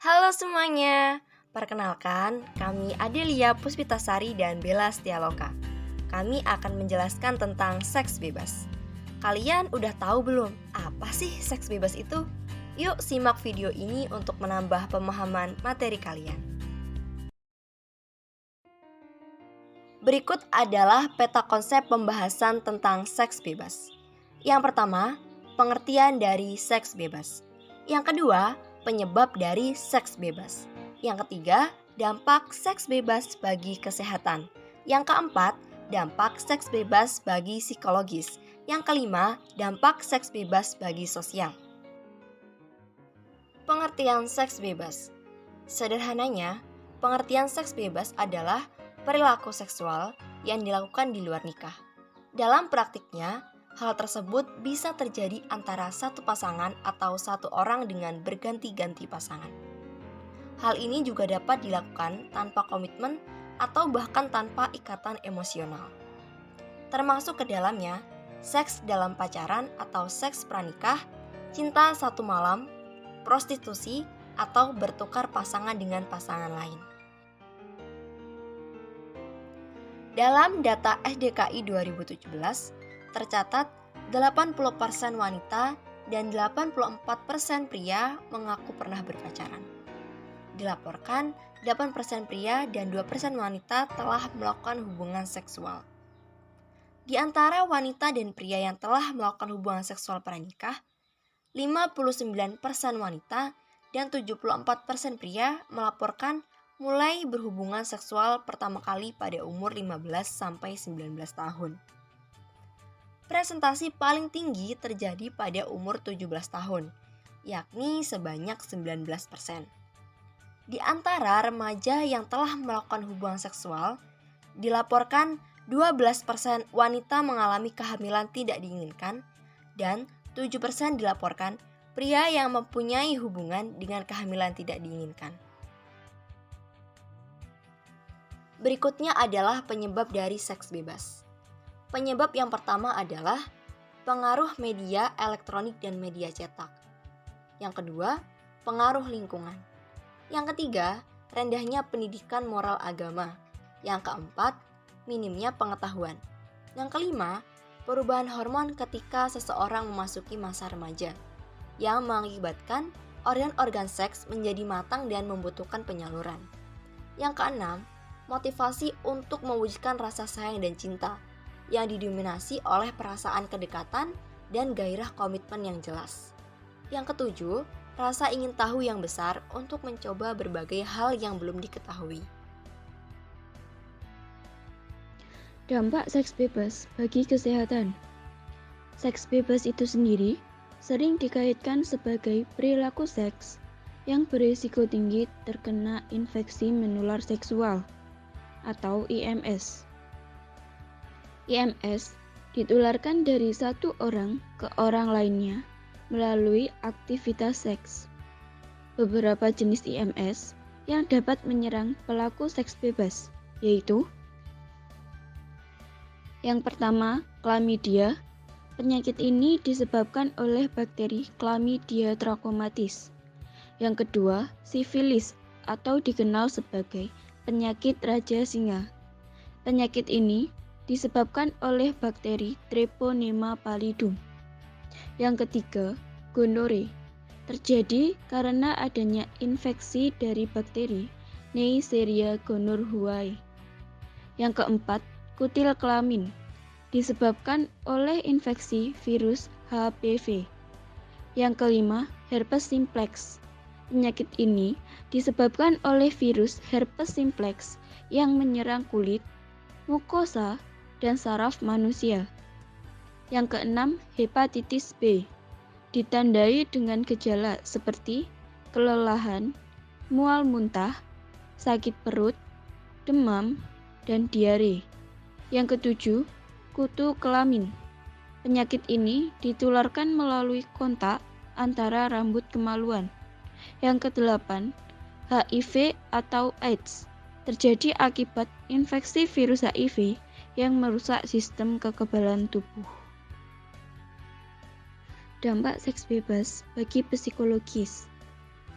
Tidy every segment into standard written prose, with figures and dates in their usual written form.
Halo semuanya, perkenalkan kami Adelia Puspitasari dan Bella Setialoka. Kami akan menjelaskan tentang seks bebas. Kalian udah tahu belum apa sih seks bebas itu? Yuk simak video ini untuk menambah pemahaman materi kalian. Berikut adalah peta konsep pembahasan tentang seks bebas. Yang pertama, pengertian dari seks bebas. Yang kedua, penyebab dari seks bebas. Yang ketiga, dampak seks bebas bagi kesehatan. Yang keempat, dampak seks bebas bagi psikologis. Yang kelima, dampak seks bebas bagi sosial. Pengertian seks bebas. Sederhananya, pengertian seks bebas adalah perilaku seksual yang dilakukan di luar nikah. Dalam praktiknya, hal tersebut bisa terjadi antara satu pasangan atau satu orang dengan berganti-ganti pasangan. Hal ini juga dapat dilakukan tanpa komitmen atau bahkan tanpa ikatan emosional. Termasuk ke dalamnya, seks dalam pacaran atau seks pranikah, cinta satu malam, prostitusi, atau bertukar pasangan dengan pasangan lain. Dalam data SDKI 2017, tercatat 80% wanita dan 84% pria mengaku pernah berpacaran. Dilaporkan 8% pria dan 2% wanita telah melakukan hubungan seksual. Di antara wanita dan pria yang telah melakukan hubungan seksual pranikah, 59% wanita dan 74% pria melaporkan mulai berhubungan seksual pertama kali pada umur 15-19 tahun. Presentasi paling tinggi terjadi pada umur 17 tahun, yakni sebanyak 19%. Di antara remaja yang telah melakukan hubungan seksual, dilaporkan 12% wanita mengalami kehamilan tidak diinginkan dan 7% dilaporkan pria yang mempunyai hubungan dengan kehamilan tidak diinginkan. Berikutnya adalah penyebab dari seks bebas. Penyebab yang pertama adalah pengaruh media elektronik dan media cetak. Yang kedua, pengaruh lingkungan. Yang ketiga, rendahnya pendidikan moral agama. Yang keempat, minimnya pengetahuan. Yang kelima, perubahan hormon ketika seseorang memasuki masa remaja, yang mengakibatkan organ-organ seks menjadi matang dan membutuhkan penyaluran. Yang keenam, motivasi untuk mewujudkan rasa sayang dan cinta yang didominasi oleh perasaan kedekatan dan gairah komitmen yang jelas. Yang ketujuh, rasa ingin tahu yang besar untuk mencoba berbagai hal yang belum diketahui. Dampak seks bebas bagi kesehatan. Seks bebas itu sendiri sering dikaitkan sebagai perilaku seks yang berisiko tinggi terkena infeksi menular seksual atau IMS. IMS ditularkan dari satu orang ke orang lainnya melalui aktivitas seks. Beberapa jenis IMS yang dapat menyerang pelaku seks bebas yaitu: yang pertama, chlamydia. Penyakit ini disebabkan oleh bakteri Chlamydia trachomatis. Yang kedua, sifilis atau dikenal sebagai penyakit raja singa. Penyakit ini disebabkan oleh bakteri Treponema pallidum. Yang ketiga, gonore. Terjadi karena adanya infeksi dari bakteri Neisseria gonorrhoeae. Yang keempat, kutil kelamin. Disebabkan oleh infeksi virus HPV. Yang kelima, herpes simplex. Penyakit ini disebabkan oleh virus herpes simplex yang menyerang kulit, mukosa, dan saraf manusia. Yang keenam, hepatitis B. Ditandai dengan gejala seperti kelelahan, mual muntah, sakit perut, demam, dan diare. Yang ketujuh, kutu kelamin. Penyakit ini ditularkan melalui kontak antara rambut kemaluan. Yang kedelapan, HIV atau AIDS. Terjadi akibat infeksi virus HIV yang merusak sistem kekebalan tubuh. Dampak seks bebas bagi psikologis.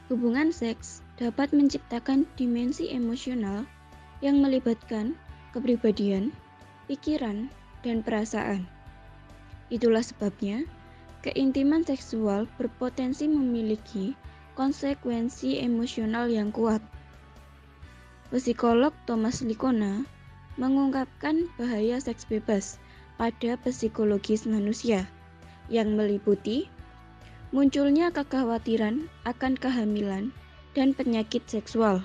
Hubungan seks dapat menciptakan dimensi emosional yang melibatkan kepribadian, pikiran, dan perasaan. Itulah sebabnya, keintiman seksual berpotensi memiliki konsekuensi emosional yang kuat. Psikolog Thomas Licona mengungkapkan bahaya seks bebas pada psikologis manusia yang meliputi munculnya kekhawatiran akan kehamilan dan penyakit seksual,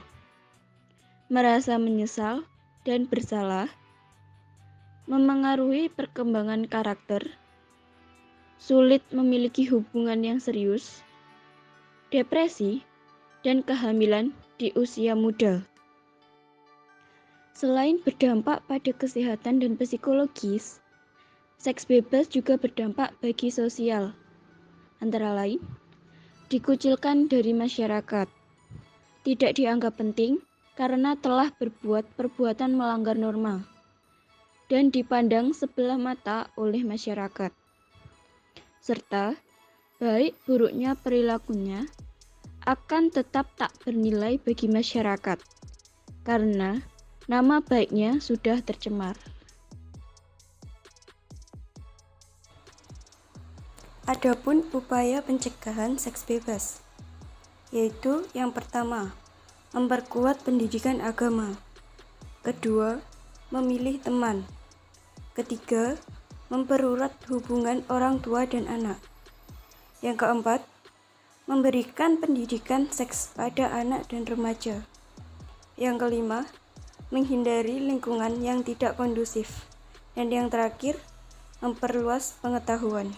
merasa menyesal dan bersalah, memengaruhi perkembangan karakter, sulit memiliki hubungan yang serius, depresi, dan kehamilan di usia muda. Selain berdampak pada kesehatan dan psikologis, seks bebas juga berdampak bagi sosial. Antara lain, dikucilkan dari masyarakat, tidak dianggap penting karena telah berbuat perbuatan melanggar norma, dan dipandang sebelah mata oleh masyarakat. Serta, baik buruknya perilakunya akan tetap tak bernilai bagi masyarakat, karena nama baiknya sudah tercemar. Adapun upaya pencegahan seks bebas, yaitu yang pertama, memperkuat pendidikan agama. Kedua, memilih teman. Ketiga, mempererat hubungan orang tua dan anak. Yang keempat, memberikan pendidikan seks pada anak dan remaja. Yang kelima, menghindari lingkungan yang tidak kondusif. Dan yang terakhir, memperluas pengetahuan.